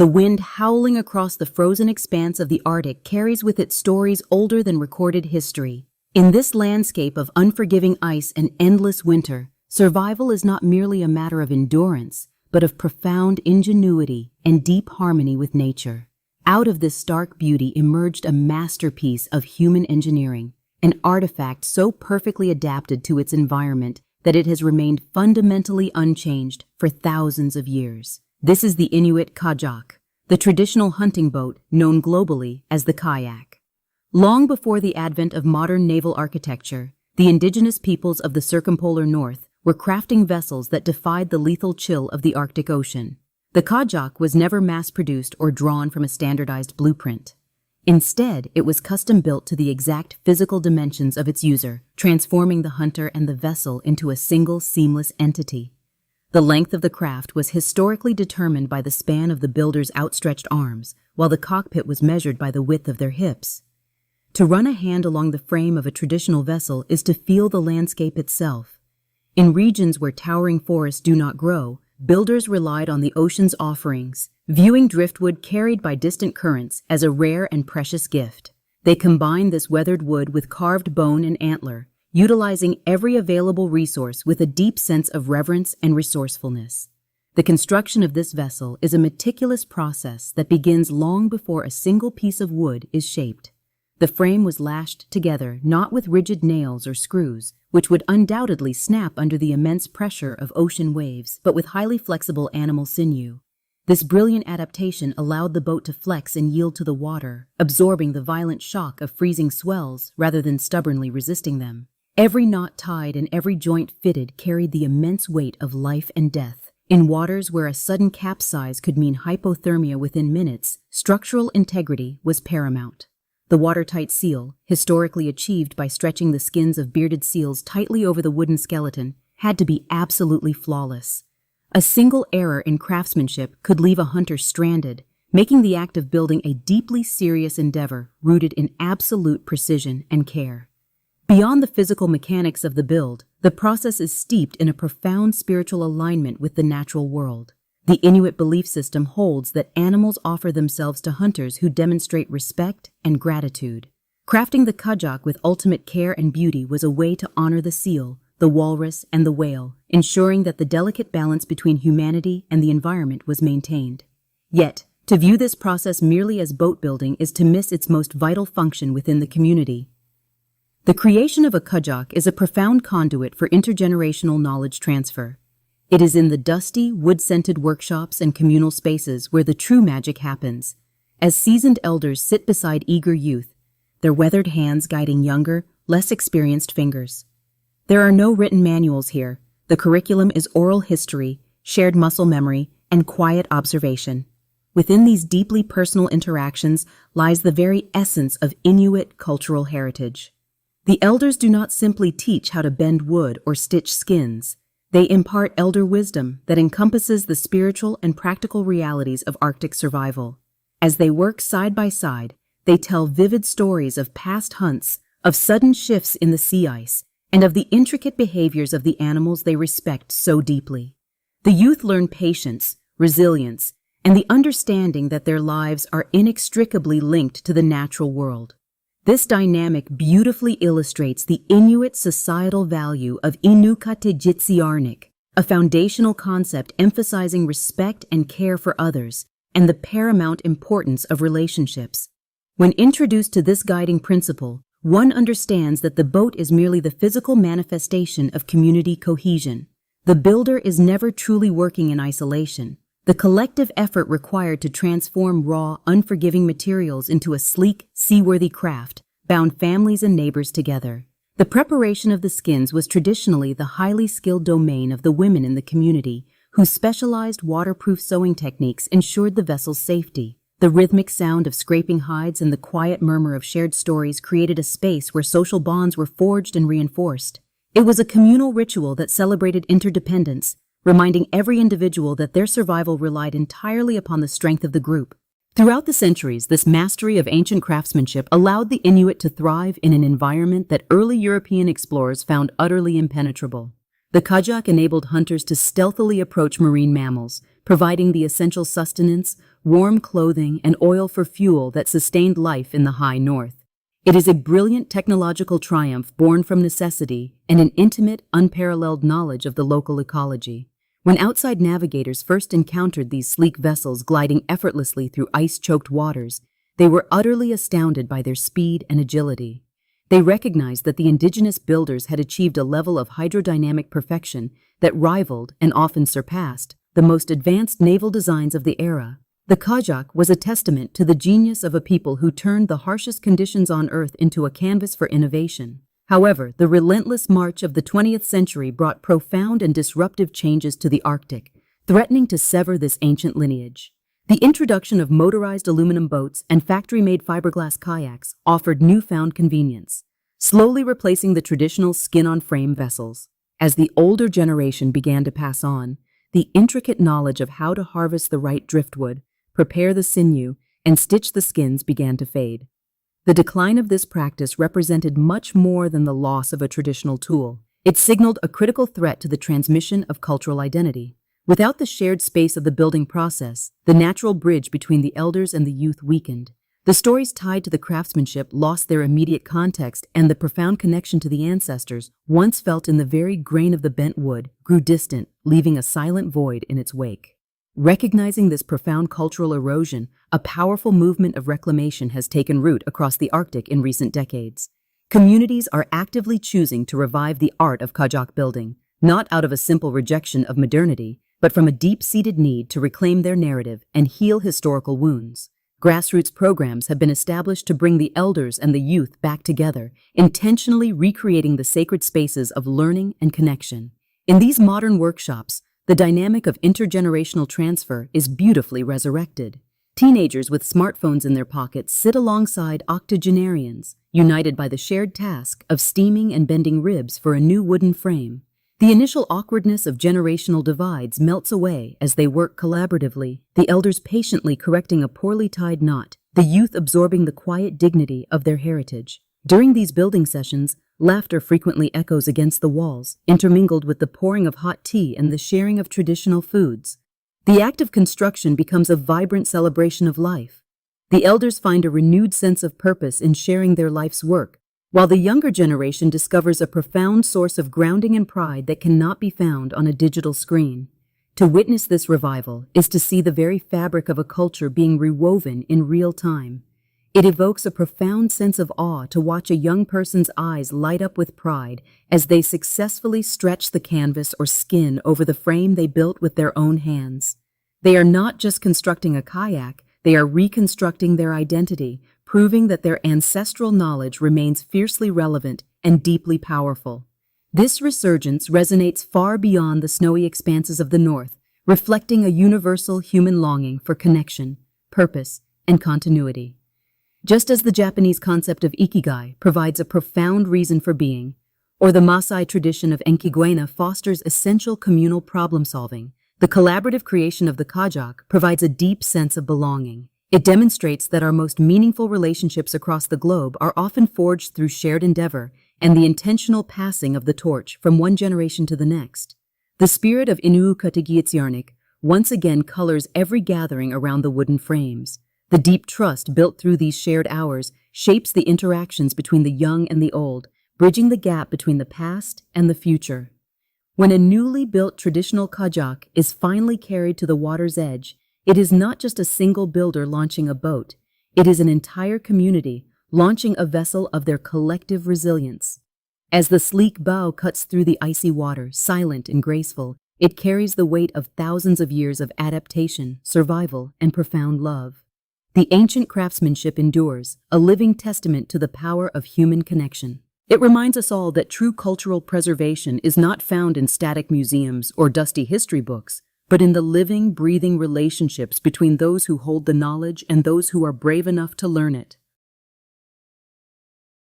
The wind howling across the frozen expanse of the Arctic carries with it stories older than recorded history. In this landscape of unforgiving ice and endless winter, survival is not merely a matter of endurance, but of profound ingenuity and deep harmony with nature. Out of this stark beauty emerged a masterpiece of human engineering, an artifact so perfectly adapted to its environment that it has remained fundamentally unchanged for thousands of years. This is the Inuit Qajaq, the traditional hunting boat known globally as the Kayak. Long before the advent of modern naval architecture, the indigenous peoples of the circumpolar north were crafting vessels that defied the lethal chill of the Arctic Ocean. The Qajaq was never mass-produced or drawn from a standardized blueprint. Instead, it was custom-built to the exact physical dimensions of its user, transforming the hunter and the vessel into a single, seamless entity. The length of the craft was historically determined by the span of the builder's outstretched arms, while the cockpit was measured by the width of their hips. To run a hand along the frame of a traditional vessel is to feel the landscape itself. In regions where towering forests do not grow, builders relied on the ocean's offerings, viewing driftwood carried by distant currents as a rare and precious gift. They combined this weathered wood with carved bone and antler, utilizing every available resource with a deep sense of reverence and resourcefulness. The construction of this vessel is a meticulous process that begins long before a single piece of wood is shaped. The frame was lashed together not with rigid nails or screws, which would undoubtedly snap under the immense pressure of ocean waves, but with highly flexible animal sinew. This brilliant adaptation allowed the boat to flex and yield to the water, absorbing the violent shock of freezing swells rather than stubbornly resisting them. Every knot tied and every joint fitted carried the immense weight of life and death. In waters where a sudden capsize could mean hypothermia within minutes, structural integrity was paramount. The watertight seal, historically achieved by stretching the skins of bearded seals tightly over the wooden skeleton, had to be absolutely flawless. A single error in craftsmanship could leave a hunter stranded, making the act of building a deeply serious endeavor rooted in absolute precision and care. Beyond the physical mechanics of the build, the process is steeped in a profound spiritual alignment with the natural world. The Inuit belief system holds that animals offer themselves to hunters who demonstrate respect and gratitude. Crafting the Qajaq with ultimate care and beauty was a way to honor the seal, the walrus, and the whale, ensuring that the delicate balance between humanity and the environment was maintained. Yet, to view this process merely as boat building is to miss its most vital function within the community. The creation of a Qajaq is a profound conduit for intergenerational knowledge transfer. It is in the dusty, wood-scented workshops and communal spaces where the true magic happens. As seasoned elders sit beside eager youth, their weathered hands guiding younger, less experienced fingers. There are no written manuals here. The curriculum is oral history, shared muscle memory, and quiet observation. Within these deeply personal interactions lies the very essence of Inuit cultural heritage. The elders do not simply teach how to bend wood or stitch skins. They impart elder wisdom that encompasses the spiritual and practical realities of Arctic survival. As they work side by side, they tell vivid stories of past hunts, of sudden shifts in the sea ice, and of the intricate behaviors of the animals they respect so deeply. The youth learn patience, resilience, and the understanding that their lives are inextricably linked to the natural world. This dynamic beautifully illustrates the Inuit societal value of Inuit Qajaq, a foundational concept emphasizing respect and care for others, and the paramount importance of relationships. When introduced to this guiding principle, one understands that the boat is merely the physical manifestation of community cohesion. The builder is never truly working in isolation. The collective effort required to transform raw, unforgiving materials into a sleek, seaworthy craft bound families and neighbors together. The preparation of the skins was traditionally the highly skilled domain of the women in the community, whose specialized waterproof sewing techniques ensured the vessel's safety. The rhythmic sound of scraping hides and the quiet murmur of shared stories created a space where social bonds were forged and reinforced. It was a communal ritual that celebrated interdependence, reminding every individual that their survival relied entirely upon the strength of the group. Throughout the centuries, this mastery of ancient craftsmanship allowed the Inuit to thrive in an environment that early European explorers found utterly impenetrable. The Qajaq enabled hunters to stealthily approach marine mammals, providing the essential sustenance, warm clothing, and oil for fuel that sustained life in the high north. It is a brilliant technological triumph born from necessity and an intimate, unparalleled knowledge of the local ecology. When outside navigators first encountered these sleek vessels gliding effortlessly through ice-choked waters, they were utterly astounded by their speed and agility. They recognized that the indigenous builders had achieved a level of hydrodynamic perfection that rivaled and often surpassed the most advanced naval designs of the era. The Qajaq was a testament to the genius of a people who turned the harshest conditions on Earth into a canvas for innovation. However, the relentless march of the 20th century brought profound and disruptive changes to the Arctic, threatening to sever this ancient lineage. The introduction of motorized aluminum boats and factory-made fiberglass kayaks offered newfound convenience, slowly replacing the traditional skin-on-frame vessels. As the older generation began to pass on, the intricate knowledge of how to harvest the right driftwood, prepare the sinew, and stitch the skins began to fade. The decline of this practice represented much more than the loss of a traditional tool. It signaled a critical threat to the transmission of cultural identity. Without the shared space of the building process, the natural bridge between the elders and the youth weakened. The stories tied to the craftsmanship lost their immediate context, and the profound connection to the ancestors, once felt in the very grain of the bent wood, grew distant, leaving a silent void in its wake. Recognizing this profound cultural erosion, a powerful movement of reclamation has taken root across the Arctic in recent decades. Communities are actively choosing to revive the art of Qajaq building, not out of a simple rejection of modernity, but from a deep-seated need to reclaim their narrative and heal historical wounds. Grassroots programs have been established to bring the elders and the youth back together, intentionally recreating the sacred spaces of learning and connection. In these modern workshops, the dynamic of intergenerational transfer is beautifully resurrected. Teenagers with smartphones in their pockets sit alongside octogenarians, united by the shared task of steaming and bending ribs for a new wooden frame. The initial awkwardness of generational divides melts away as they work collaboratively, the elders patiently correcting a poorly tied knot, the youth absorbing the quiet dignity of their heritage. During these building sessions, laughter frequently echoes against the walls, intermingled with the pouring of hot tea and the sharing of traditional foods. The act of construction becomes a vibrant celebration of life. The elders find a renewed sense of purpose in sharing their life's work, while the younger generation discovers a profound source of grounding and pride that cannot be found on a digital screen. To witness this revival is to see the very fabric of a culture being rewoven in real time. It evokes a profound sense of awe to watch a young person's eyes light up with pride as they successfully stretch the canvas or skin over the frame they built with their own hands. They are not just constructing a kayak, they are reconstructing their identity, proving that their ancestral knowledge remains fiercely relevant and deeply powerful. This resurgence resonates far beyond the snowy expanses of the north, reflecting a universal human longing for connection, purpose, and continuity. Just as the Japanese concept of ikigai provides a profound reason for being, or the Maasai tradition of enkiguena fosters essential communal problem-solving, the collaborative creation of the Qajaq provides a deep sense of belonging. It demonstrates that our most meaningful relationships across the globe are often forged through shared endeavor and the intentional passing of the torch from one generation to the next. The spirit of Inuit Qajaq once again colors every gathering around the wooden frames. The deep trust built through these shared hours shapes the interactions between the young and the old, bridging the gap between the past and the future. When a newly built traditional Qajaq is finally carried to the water's edge, it is not just a single builder launching a boat. It is an entire community launching a vessel of their collective resilience. As the sleek bow cuts through the icy water, silent and graceful, it carries the weight of thousands of years of adaptation, survival, and profound love. The ancient craftsmanship endures, a living testament to the power of human connection. It reminds us all that true cultural preservation is not found in static museums or dusty history books, but in the living, breathing relationships between those who hold the knowledge and those who are brave enough to learn it.